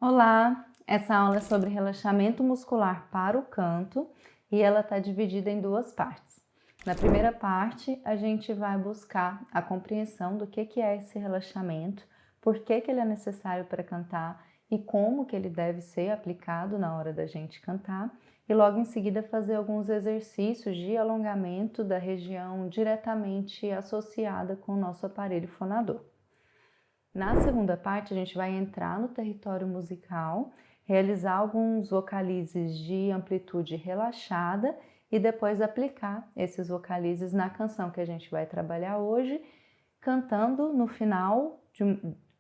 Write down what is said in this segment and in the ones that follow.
Olá, essa aula é sobre relaxamento muscular para o canto e ela está dividida em duas partes. Na primeira parte, a gente vai buscar a compreensão do que é esse relaxamento, por que ele é necessário para cantar e como que ele deve ser aplicado na hora da gente cantar. E logo em seguida fazer alguns exercícios de alongamento da região diretamente associada com o nosso aparelho fonador. Na segunda parte, a gente vai entrar no território musical, realizar alguns vocalizes de amplitude relaxada e depois aplicar esses vocalizes na canção que a gente vai trabalhar hoje, cantando no final,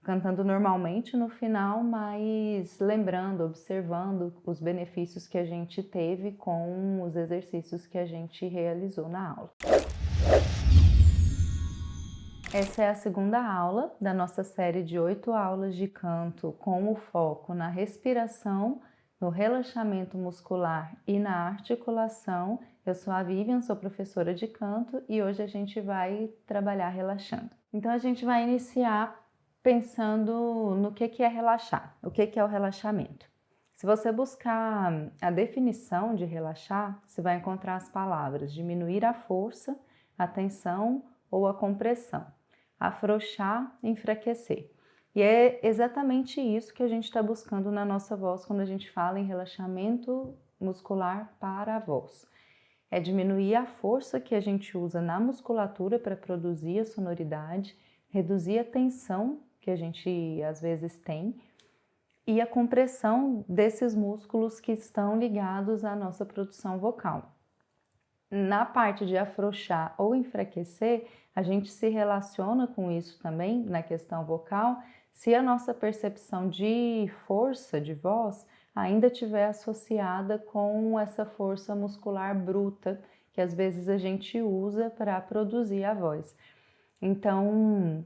cantando normalmente no final, mas lembrando, observando os benefícios que a gente teve com os exercícios que a gente realizou na aula. Essa é a segunda aula da nossa série de 8 aulas de canto com o foco na respiração, no relaxamento muscular e na articulação. Eu sou a Vivian, sou professora de canto e hoje a gente vai trabalhar relaxando. Então a gente vai iniciar pensando no que é relaxar, o que é o relaxamento. Se você buscar a definição de relaxar, você vai encontrar as palavras diminuir a força, a tensão ou a compressão. Afrouxar, enfraquecer. E é exatamente isso que a gente está buscando na nossa voz quando a gente fala em relaxamento muscular para a voz. É diminuir a força que a gente usa na musculatura para produzir a sonoridade, reduzir a tensão que a gente às vezes tem e a compressão desses músculos que estão ligados à nossa produção vocal. Na parte de afrouxar ou enfraquecer, a gente se relaciona com isso também na questão vocal, se a nossa percepção de força de voz ainda estiver associada com essa força muscular bruta que às vezes a gente usa para produzir a voz. Então,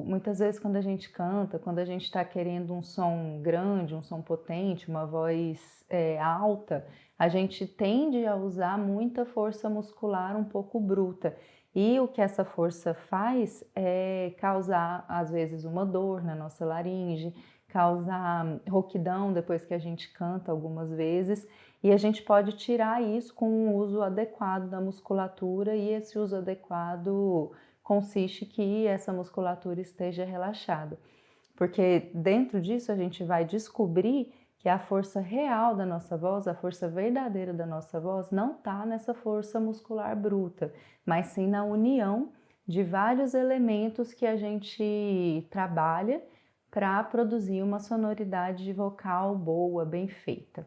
muitas vezes quando a gente canta, quando a gente está querendo um som grande, um som potente, uma voz alta, a gente tende a usar muita força muscular um pouco bruta. E o que essa força faz é causar, às vezes, uma dor na nossa laringe, causar rouquidão depois que a gente canta algumas vezes. E a gente pode tirar isso com um uso adequado da musculatura e esse uso adequado consiste que essa musculatura esteja relaxada. Porque dentro disso a gente vai descobrir que a força real da nossa voz, a força verdadeira da nossa voz, não está nessa força muscular bruta, mas sim na união de vários elementos que a gente trabalha para produzir uma sonoridade vocal boa, bem feita.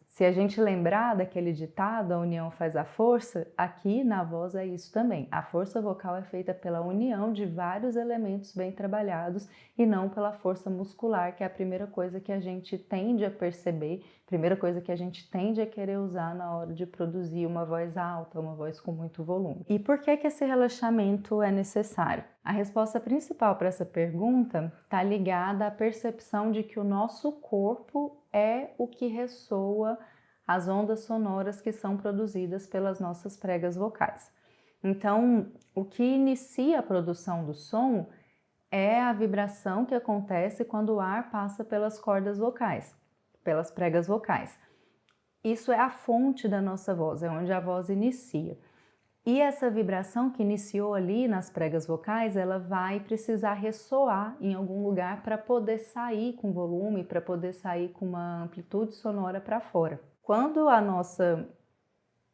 Se a gente lembrar daquele ditado, a união faz a força, aqui na voz é isso também. A força vocal é feita pela união de vários elementos bem trabalhados e não pela força muscular, que é a primeira coisa que a gente tende a perceber, primeira coisa que a gente tende a querer usar na hora de produzir uma voz alta, uma voz com muito volume. E por que esse relaxamento é necessário? A resposta principal para essa pergunta está ligada à percepção de que o nosso corpo é o que ressoa as ondas sonoras que são produzidas pelas nossas pregas vocais. Então, o que inicia a produção do som é a vibração que acontece quando o ar passa pelas cordas vocais, pelas pregas vocais. Isso é a fonte da nossa voz, é onde a voz inicia. E essa vibração que iniciou ali nas pregas vocais, ela vai precisar ressoar em algum lugar para poder sair com volume, para poder sair com uma amplitude sonora para fora. Quando a nossa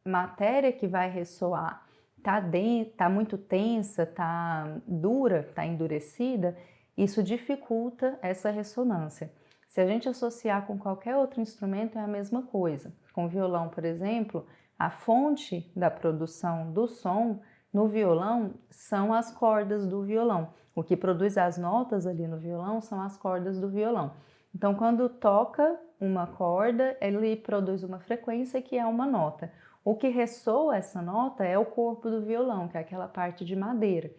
matéria que vai ressoar está muito tensa, está dura, está endurecida, isso dificulta essa ressonância. Se a gente associar com qualquer outro instrumento, é a mesma coisa. Com o violão, por exemplo, a fonte da produção do som no violão são as cordas do violão. O que produz as notas ali no violão são as cordas do violão. Então, quando toca uma corda, ele produz uma frequência que é uma nota. O que ressoa essa nota é o corpo do violão, que é aquela parte de madeira.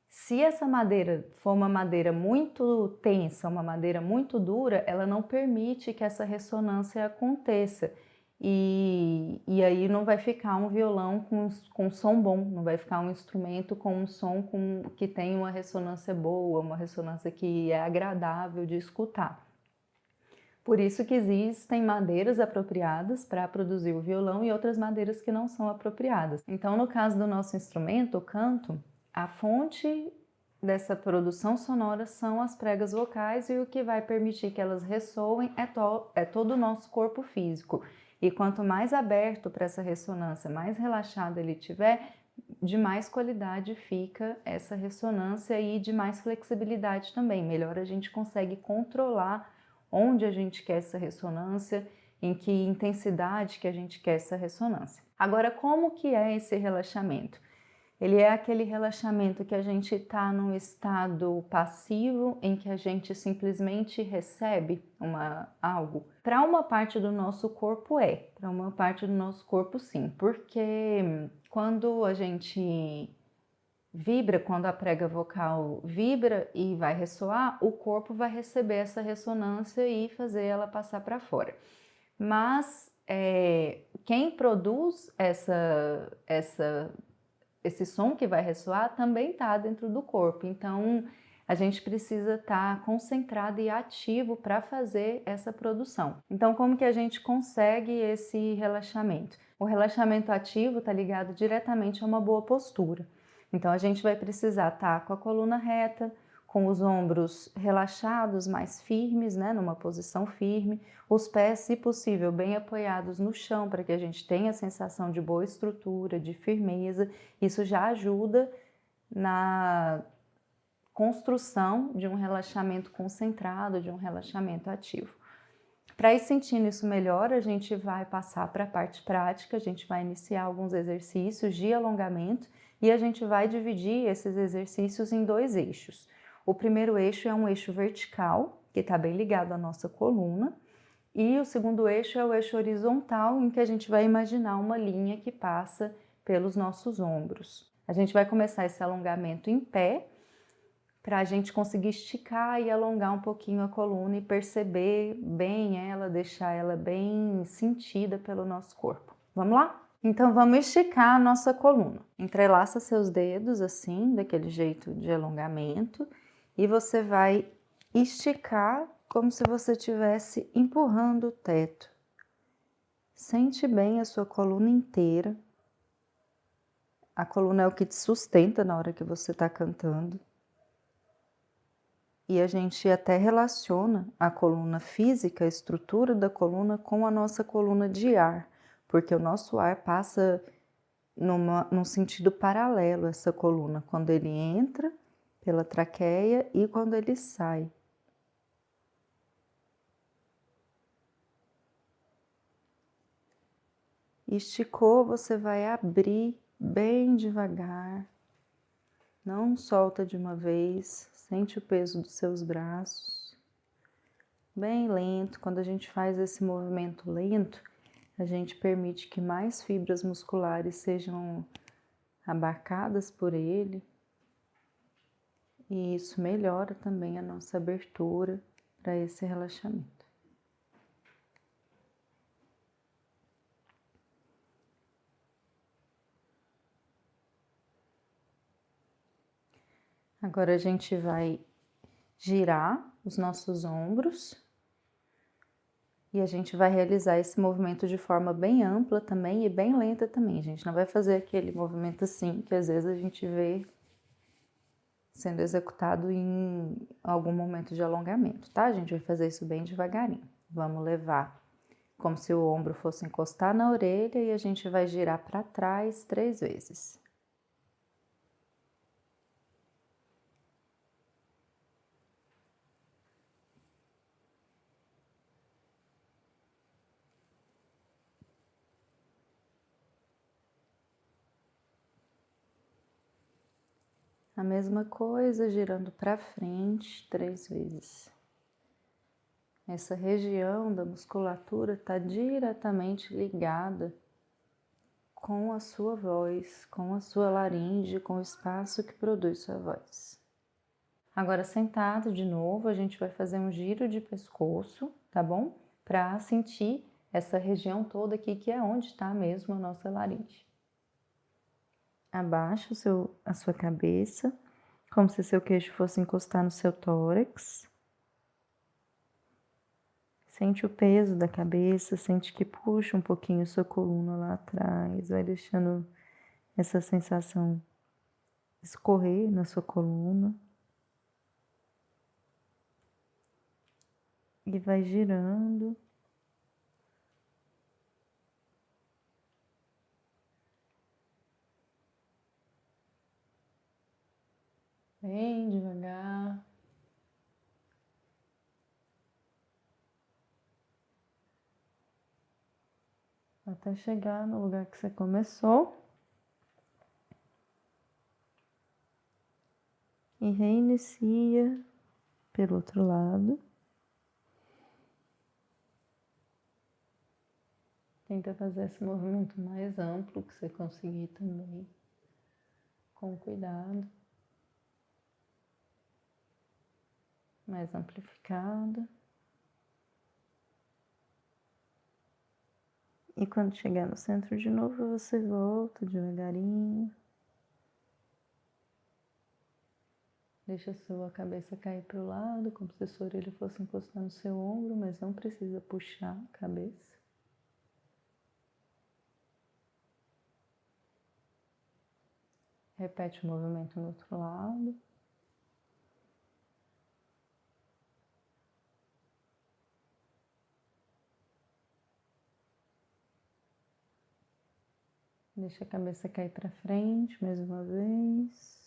Se essa madeira for uma madeira muito tensa, uma madeira muito dura, ela não permite que essa ressonância aconteça. e aí não vai ficar um violão com som bom, não vai ficar um instrumento com um som que tem uma ressonância boa, uma ressonância que é agradável de escutar. Por isso que existem madeiras apropriadas para produzir o violão e outras madeiras que não são apropriadas. Então, no caso do nosso instrumento, o canto, a fonte dessa produção sonora são as pregas vocais e o que vai permitir que elas ressoem é todo o nosso corpo físico. E quanto mais aberto para essa ressonância, mais relaxado ele tiver, de mais qualidade fica essa ressonância e de mais flexibilidade também. Melhor a gente consegue controlar onde a gente quer essa ressonância, em que intensidade que a gente quer essa ressonância. Agora, como que é esse relaxamento? Ele é aquele relaxamento que a gente está num estado passivo, em que a gente simplesmente recebe algo. Para uma parte do nosso corpo para uma parte do nosso corpo sim, porque quando a gente vibra, quando a prega vocal vibra e vai ressoar, o corpo vai receber essa ressonância e fazer ela passar para fora. Mas quem produz esse som que vai ressoar também está dentro do corpo. Então, a gente precisa estar concentrado e ativo para fazer essa produção. Então, como que a gente consegue esse relaxamento? O relaxamento ativo está ligado diretamente a uma boa postura. Então, a gente vai precisar estar com a coluna reta, com os ombros relaxados, mais firmes, né, numa posição firme, os pés, se possível, bem apoiados no chão, para que a gente tenha a sensação de boa estrutura, de firmeza. Isso já ajuda na construção de um relaxamento concentrado, de um relaxamento ativo. Para ir sentindo isso melhor, a gente vai passar para a parte prática, a gente vai iniciar alguns exercícios de alongamento e a gente vai dividir esses exercícios em 2 eixos. O primeiro eixo é um eixo vertical, que está bem ligado à nossa coluna, e o segundo eixo é o eixo horizontal, em que a gente vai imaginar uma linha que passa pelos nossos ombros. A gente vai começar esse alongamento em pé, para a gente conseguir esticar e alongar um pouquinho a coluna e perceber bem ela, deixar ela bem sentida pelo nosso corpo. Vamos lá? Então vamos esticar a nossa coluna. Entrelaça seus dedos assim, daquele jeito de alongamento, e você vai esticar como se você estivesse empurrando o teto. Sente bem a sua coluna inteira. A coluna é o que te sustenta na hora que você está cantando. E a gente até relaciona a coluna física, a estrutura da coluna, com a nossa coluna de ar, porque o nosso ar passa num sentido paralelo a essa coluna, quando ele entra pela traqueia e quando ele sai. Esticou, você vai abrir bem devagar, não solta de uma vez, sente o peso dos seus braços, bem lento. Quando a gente faz esse movimento lento, a gente permite que mais fibras musculares sejam abarcadas por ele, e isso melhora também a nossa abertura para esse relaxamento. Agora a gente vai girar os nossos ombros e a gente vai realizar esse movimento de forma bem ampla também e bem lenta também. A gente não vai fazer aquele movimento assim que às vezes a gente vê sendo executado em algum momento de alongamento, tá? A gente vai fazer isso bem devagarinho. Vamos levar como se o ombro fosse encostar na orelha e a gente vai girar para trás 3 vezes. A mesma coisa, girando para frente 3 vezes. Essa região da musculatura está diretamente ligada com a sua voz, com a sua laringe, com o espaço que produz sua voz. Agora, sentado de novo, a gente vai fazer um giro de pescoço, tá bom? Para sentir essa região toda aqui, que é onde está mesmo a nossa laringe. Abaixa a sua cabeça, como se seu queixo fosse encostar no seu tórax. Sente o peso da cabeça, sente que puxa um pouquinho sua coluna lá atrás, vai deixando essa sensação escorrer na sua coluna. E vai girando. Bem devagar. Até chegar no lugar que você começou. E reinicia pelo outro lado. Tenta fazer esse movimento mais amplo que você conseguir também. Com cuidado. Mais amplificado. E quando chegar no centro de novo, você volta devagarinho. Deixa a sua cabeça cair para o lado, como se a sua orelha fosse encostar no seu ombro, mas não precisa puxar a cabeça. Repete o movimento no outro lado. Deixa a cabeça cair para frente mais uma vez.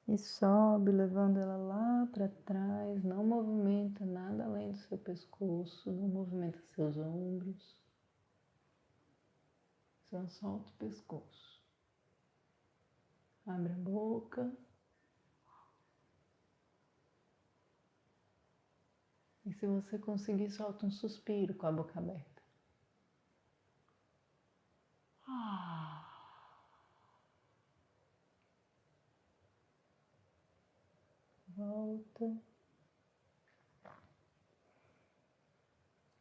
E sobe, levando ela lá para trás. Não movimenta nada além do seu pescoço, não movimenta seus ombros. Só solta o pescoço. Abre a boca. E se você conseguir, solta um suspiro com a boca aberta. Volta.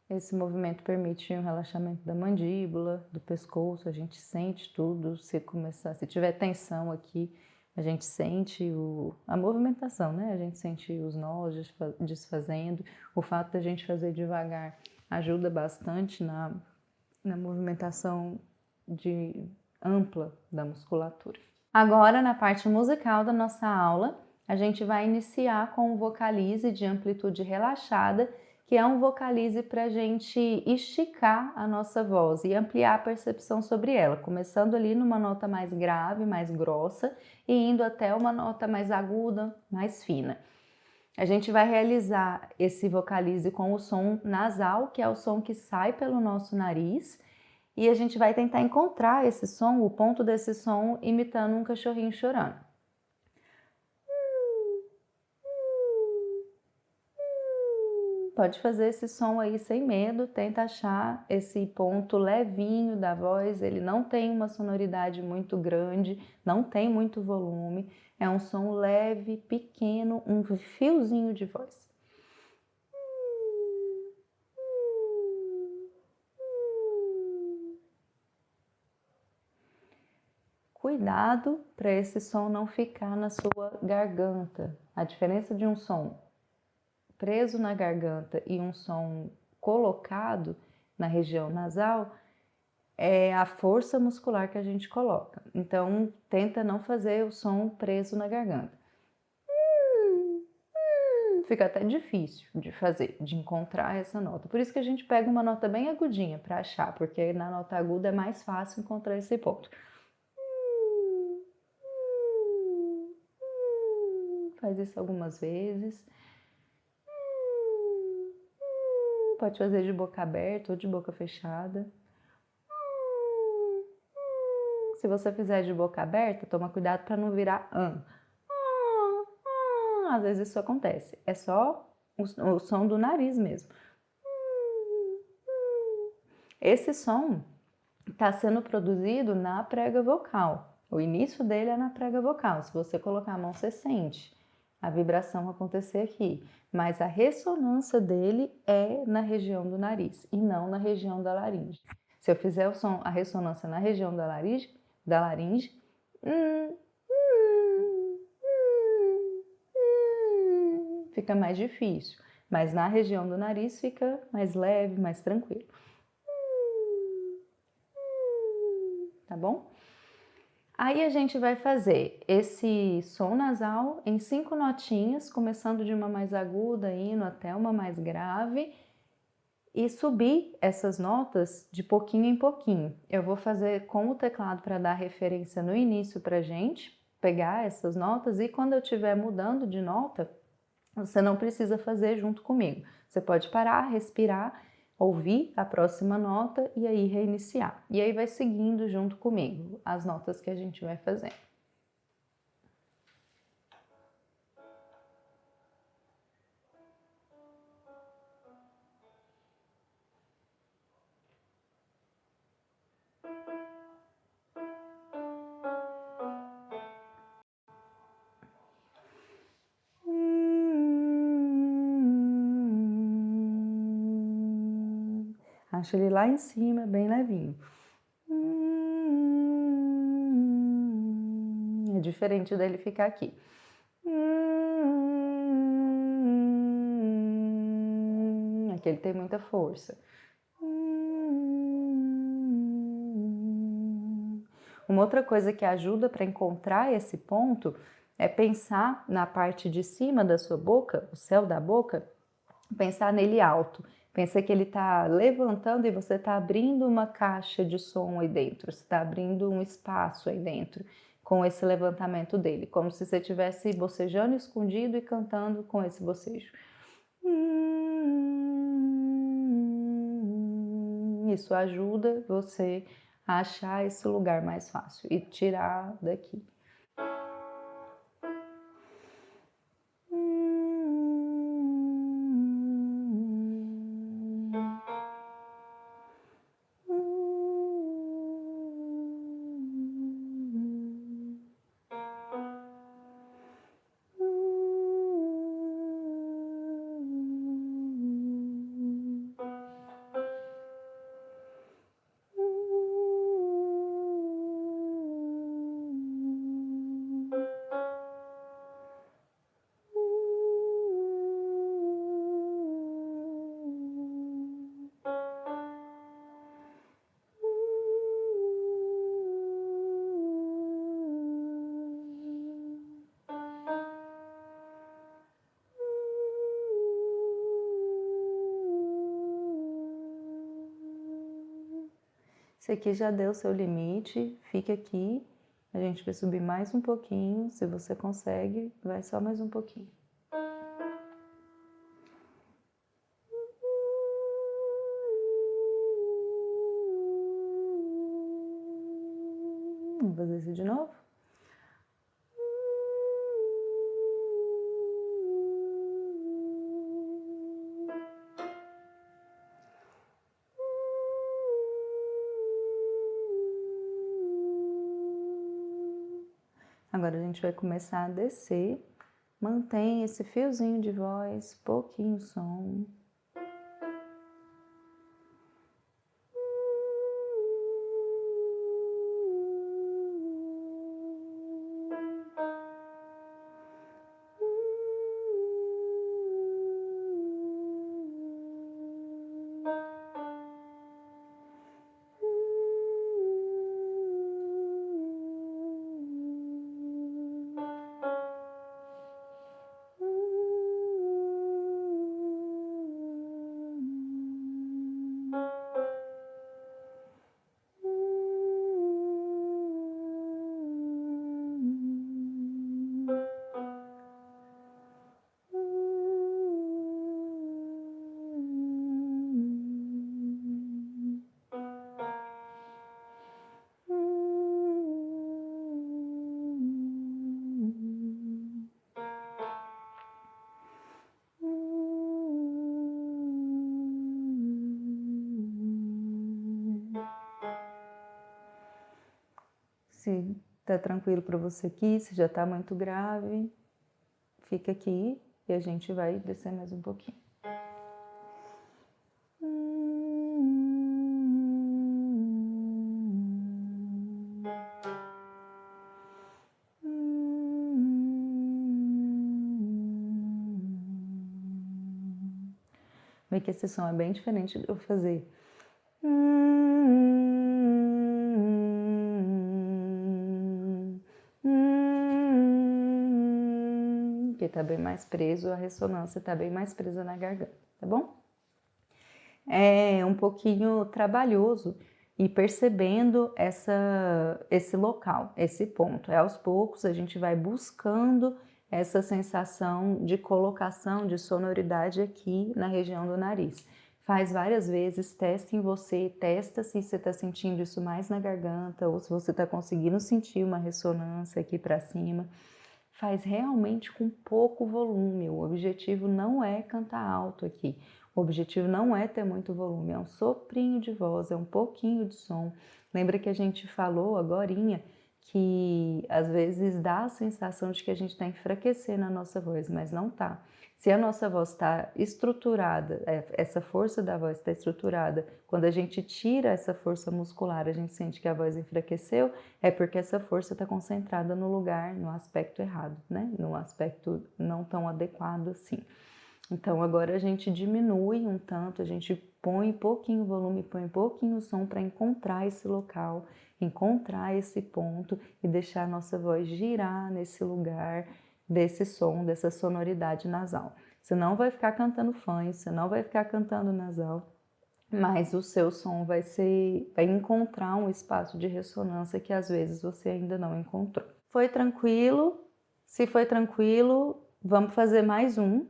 Esse movimento permite um relaxamento da mandíbula, do pescoço, a gente sente tudo. Se tiver tensão aqui, a gente sente a movimentação, né? A gente sente os nós desfazendo. O fato da gente fazer devagar ajuda bastante na movimentação ampla da musculatura. Agora, na parte musical da nossa aula, a gente vai iniciar com o vocalize de amplitude relaxada, que é um vocalize para a gente esticar a nossa voz e ampliar a percepção sobre ela, começando ali numa nota mais grave, mais grossa, e indo até uma nota mais aguda, mais fina. A gente vai realizar esse vocalize com o som nasal, que é o som que sai pelo nosso nariz, e a gente vai tentar encontrar esse som, o ponto desse som, imitando um cachorrinho chorando. Pode fazer esse som aí sem medo, tenta achar esse ponto levinho da voz, ele não tem uma sonoridade muito grande, não tem muito volume, é um som leve, pequeno, um fiozinho de voz. Cuidado para esse som não ficar na sua garganta. A diferença de um som preso na garganta e um som colocado na região nasal é a força muscular que a gente coloca. Então, tenta não fazer o som preso na garganta. Fica até difícil de fazer, de encontrar essa nota. Por isso que a gente pega uma nota bem agudinha para achar, porque na nota aguda é mais fácil encontrar esse ponto. Faz isso algumas vezes. Pode fazer de boca aberta ou de boca fechada. Se você fizer de boca aberta, toma cuidado para não virar Às vezes isso acontece. É só o som do nariz mesmo. Esse som está sendo produzido na prega vocal. O início dele é na prega vocal. Se você colocar a mão, você sente a vibração acontecer aqui, mas a ressonância dele é na região do nariz e não na região da laringe. Se eu fizer o som, a ressonância na região da laringe, fica mais difícil, mas na região do nariz fica mais leve, mais tranquilo. Tá bom? Aí a gente vai fazer esse som nasal em 5 notinhas, começando de uma mais aguda, indo até uma mais grave, e subir essas notas de pouquinho em pouquinho. Eu vou fazer com o teclado para dar referência no início pra gente, pegar essas notas, e quando eu estiver mudando de nota, você não precisa fazer junto comigo. Você pode parar, respirar, ouvir a próxima nota e aí reiniciar. E aí vai seguindo junto comigo as notas que a gente vai fazendo. Acho ele lá em cima, bem levinho. É diferente dele ficar aqui. Aqui ele tem muita força. Uma outra coisa que ajuda para encontrar esse ponto é pensar na parte de cima da sua boca, o céu da boca, pensar nele alto. Pensa que ele está levantando e você está abrindo uma caixa de som aí dentro, você está abrindo um espaço aí dentro com esse levantamento dele, como se você estivesse bocejando escondido e cantando com esse bocejo. Isso ajuda você a achar esse lugar mais fácil e tirar daqui. Esse aqui já deu seu limite, fica aqui. A gente vai subir mais um pouquinho, se você consegue, vai só mais um pouquinho. Vamos fazer isso de novo? Agora a gente vai começar a descer. Mantém esse fiozinho de voz, pouquinho som. Se tá tranquilo para você aqui, se já tá muito grave, fica aqui e a gente vai descer mais um pouquinho. Vê que esse som é bem diferente de eu fazer. Que tá bem mais preso, a ressonância tá bem mais presa na garganta, tá bom? É um pouquinho trabalhoso ir percebendo esse local, esse ponto. Aos poucos a gente vai buscando essa sensação de colocação, de sonoridade aqui na região do nariz. Faz várias vezes, testa em você, testa se você está sentindo isso mais na garganta ou se você está conseguindo sentir uma ressonância aqui para cima. Faz realmente com pouco volume, o objetivo não é cantar alto aqui. O objetivo não é ter muito volume, é um soprinho de voz, é um pouquinho de som. Lembra que a gente falou agorinha que às vezes dá a sensação de que a gente está enfraquecendo a nossa voz, mas não tá. Se a nossa voz está estruturada, essa força da voz está estruturada, quando a gente tira essa força muscular, a gente sente que a voz enfraqueceu, é porque essa força está concentrada no lugar, no aspecto errado, né? No aspecto não tão adequado assim. Então agora a gente diminui um tanto, a gente põe pouquinho volume, põe pouquinho som para encontrar esse local, encontrar esse ponto e deixar a nossa voz girar nesse lugar desse som, dessa sonoridade nasal. Você não vai ficar cantando funk, você não vai ficar cantando nasal, mas o seu som vai encontrar um espaço de ressonância que às vezes você ainda não encontrou. Foi tranquilo? Se foi tranquilo, vamos fazer mais um.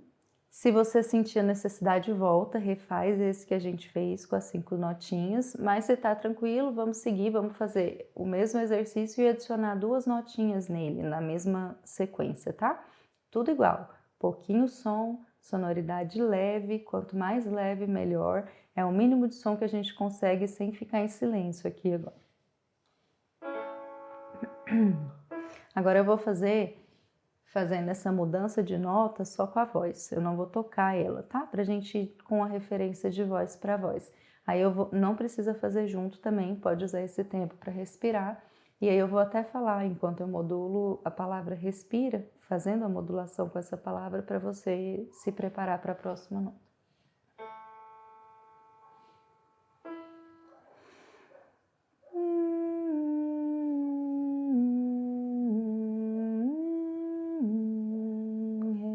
Se você sentir a necessidade, volta, refaz esse que a gente fez com as 5 notinhas, mas se tá tranquilo, vamos seguir, vamos fazer o mesmo exercício e adicionar 2 notinhas nele, na mesma sequência, tá? Tudo igual, pouquinho som, sonoridade leve, quanto mais leve, melhor. É o mínimo de som que a gente consegue sem ficar em silêncio aqui agora. Agora eu vou fazendo essa mudança de nota só com a voz, eu não vou tocar ela, tá? Pra gente ir com a referência de voz para voz. Aí não precisa fazer junto também, pode usar esse tempo para respirar. E aí eu vou até falar, enquanto eu modulo a palavra respira, fazendo a modulação com essa palavra para você se preparar para a próxima nota.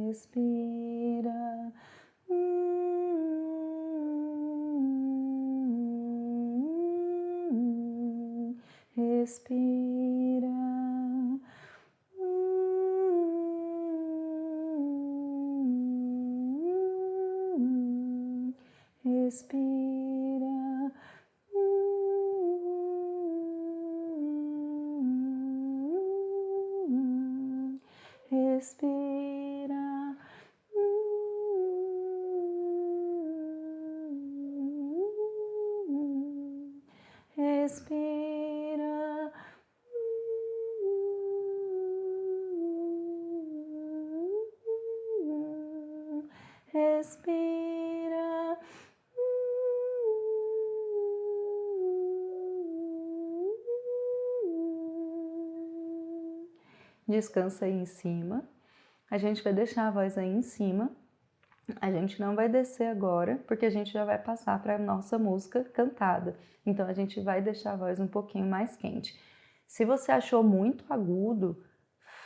Respira. Respira. Respira. Respira. Respira. Respira. Descansa aí em cima. A gente vai deixar a voz aí em cima. A gente não vai descer agora, porque a gente já vai passar para a nossa música cantada. Então a gente vai deixar a voz um pouquinho mais quente. Se você achou muito agudo,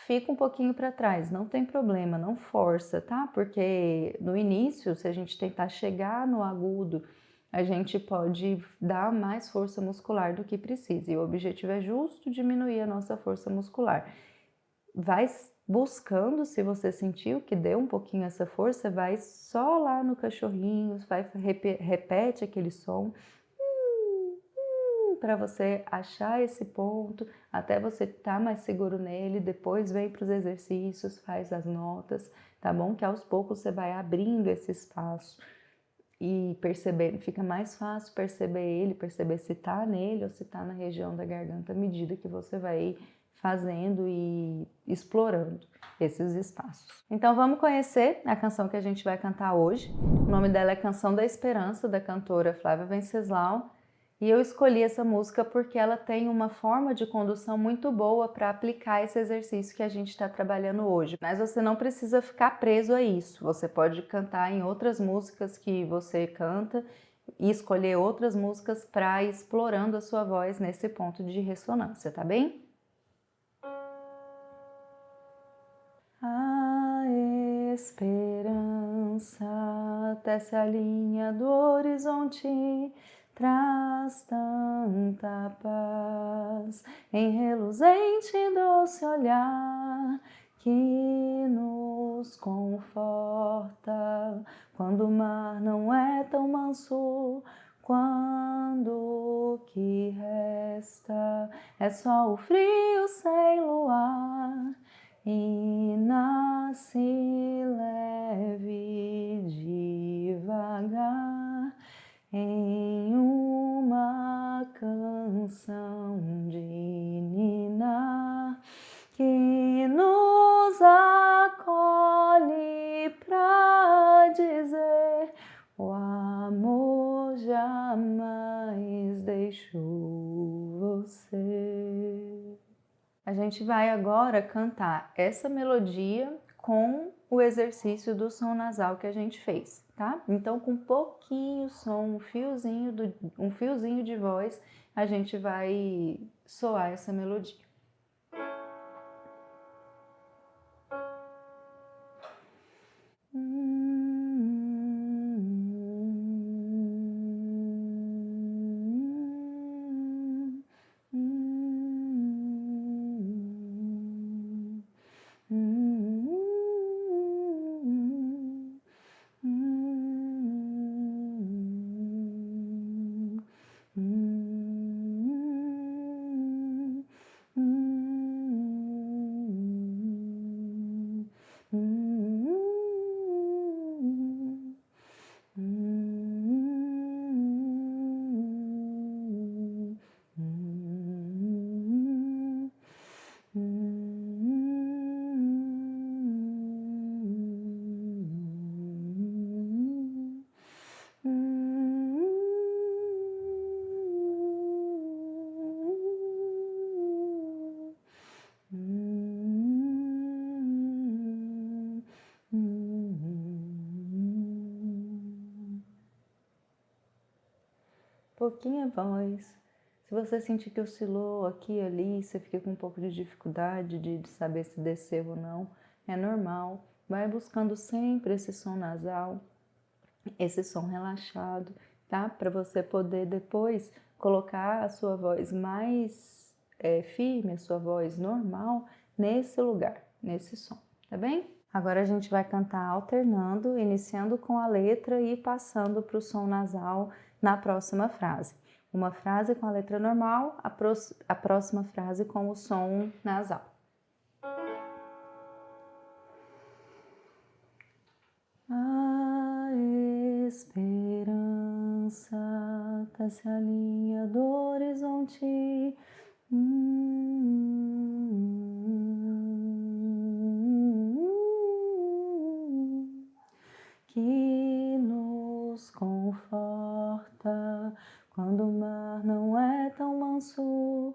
fica um pouquinho para trás, não tem problema, não força, tá? Porque no início, se a gente tentar chegar no agudo, a gente pode dar mais força muscular do que precisa. E o objetivo é justo diminuir a nossa força muscular. Vai buscando, se você sentiu que deu um pouquinho essa força, vai só lá no cachorrinho, repete aquele som para você achar esse ponto, até você estar mais seguro nele, depois vem para os exercícios, faz as notas, tá bom? Que aos poucos você vai abrindo esse espaço e perceber, fica mais fácil perceber ele, perceber se tá nele ou se tá na região da garganta à medida que você vai fazendo e explorando esses espaços. Então vamos conhecer a canção que a gente vai cantar hoje. O nome dela é Canção da Esperança, da cantora Flávia Venceslau. E eu escolhi essa música porque ela tem uma forma de condução muito boa para aplicar esse exercício que a gente está trabalhando hoje. Mas você não precisa ficar preso a isso. Você pode cantar em outras músicas que você canta e escolher outras músicas para ir explorando a sua voz nesse ponto de ressonância, tá bem? A esperança tece a linha do horizonte, traz tanta paz em reluzente doce olhar que nos conforta quando o mar não é tão manso, quando o que resta é só o frio sem luar. E nasce leve devagar em uma canção de ninar que nos acolhe pra dizer o amor jamais deixou você. A gente vai agora cantar essa melodia com o exercício do som nasal que a gente fez, tá? Então, com pouquinho som, um fiozinho de voz, a gente vai soar essa melodia. Pouquinha voz. Se você sentir que oscilou aqui e ali, você fica com um pouco de dificuldade de saber se desceu ou não, é normal. Vai buscando sempre esse som nasal, esse som relaxado, tá? Para você poder depois colocar a sua voz mais firme, a sua voz normal, nesse lugar, nesse som, tá bem? Agora a gente vai cantar alternando, iniciando com a letra e passando para o som nasal na próxima frase. Uma frase com a letra normal, a próxima frase com o som nasal. A esperança tece a linha do horizonte, que nos conforta quando o mar não é tão manso.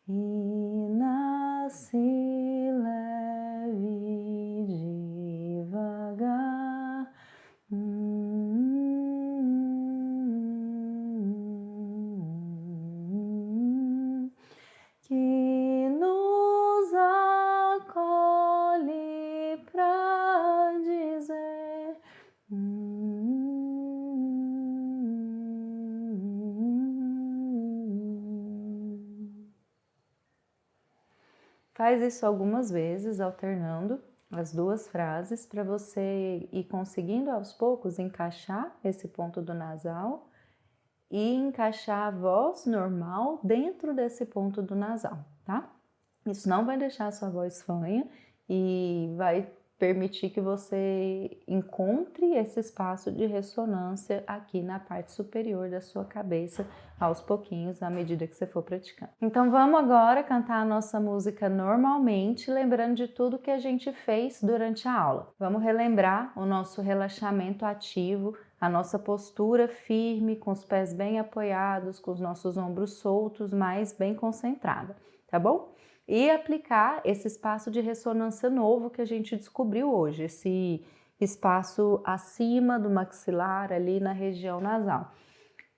E nasce leve devagar. Que nos acolhe pra dizer Faz isso algumas vezes, alternando as duas frases, para você ir conseguindo aos poucos encaixar esse ponto do nasal e encaixar a voz normal dentro desse ponto do nasal, tá? Isso não vai deixar a sua voz fanha e vai permitir que você encontre esse espaço de ressonância aqui na parte superior da sua cabeça, aos pouquinhos, à medida que você for praticando. Então vamos agora cantar a nossa música normalmente, lembrando de tudo que a gente fez durante a aula. Vamos relembrar o nosso relaxamento ativo, a nossa postura firme, com os pés bem apoiados, com os nossos ombros soltos, mas bem concentrada, tá bom? E aplicar esse espaço de ressonância novo que a gente descobriu hoje, esse espaço acima do maxilar, ali na região nasal.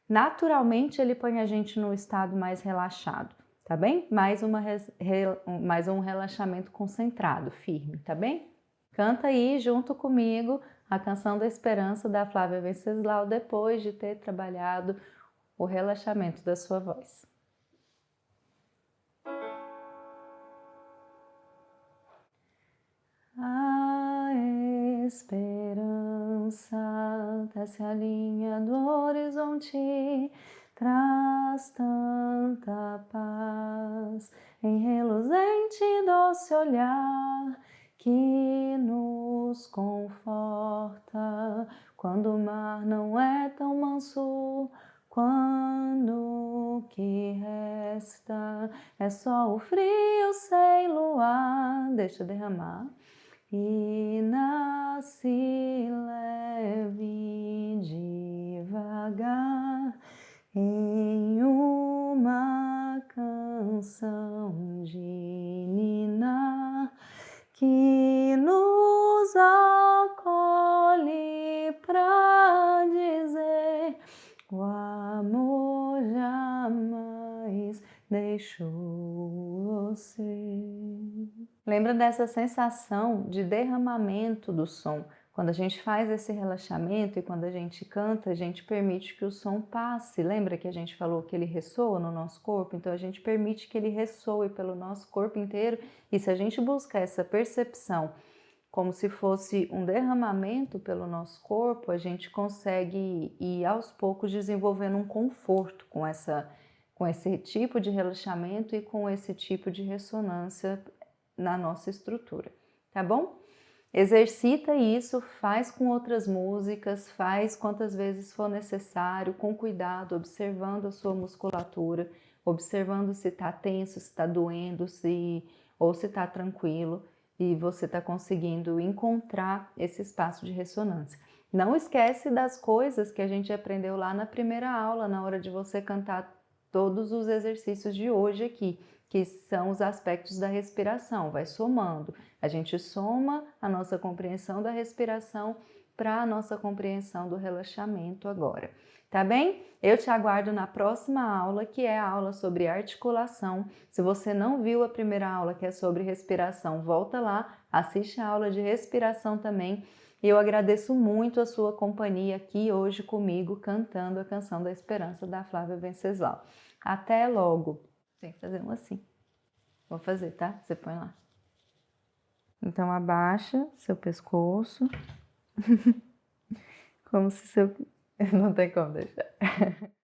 Naturalmente, ele põe a gente num estado mais relaxado, tá bem? Mais um relaxamento concentrado, firme, tá bem? Canta aí junto comigo a Canção da Esperança da Flávia Venceslau, depois de ter trabalhado o relaxamento da sua voz. A esperança desce a linha do horizonte, traz tanta paz em reluzente e doce olhar que nos conforta quando o mar não é tão manso, quando o que resta é só o frio sem luar. Deixa eu derramar. E nasce leve devagar em uma canção de ninar que nos acolhe pra dizer o amor jamais deixou você. Lembra dessa sensação de derramamento do som? Quando a gente faz esse relaxamento e quando a gente canta, a gente permite que o som passe. Lembra que a gente falou que ele ressoa no nosso corpo? Então a gente permite que ele ressoe pelo nosso corpo inteiro. E se a gente busca essa percepção como se fosse um derramamento pelo nosso corpo, a gente consegue ir aos poucos desenvolvendo um conforto com esse tipo de relaxamento e com esse tipo de ressonância na nossa estrutura, tá bom? Exercita isso, faz com outras músicas, faz quantas vezes for necessário, com cuidado, observando a sua musculatura, observando se está tenso, se está doendo, ou se está tranquilo e você está conseguindo encontrar esse espaço de ressonância. Não esquece das coisas que a gente aprendeu lá na primeira aula, na hora de você cantar todos os exercícios de hoje aqui, que são os aspectos da respiração, vai somando. A gente soma a nossa compreensão da respiração para a nossa compreensão do relaxamento agora, tá bem? Eu te aguardo na próxima aula, que é a aula sobre articulação. Se você não viu a primeira aula, que é sobre respiração, volta lá, assiste a aula de respiração também. E eu agradeço muito a sua companhia aqui hoje comigo, cantando a Canção da Esperança da Flávia Venceslau. Até logo! Tem que fazer um assim. Vou fazer, tá? Você põe lá. Então, abaixa seu pescoço. Como se seu... Não tem como deixar.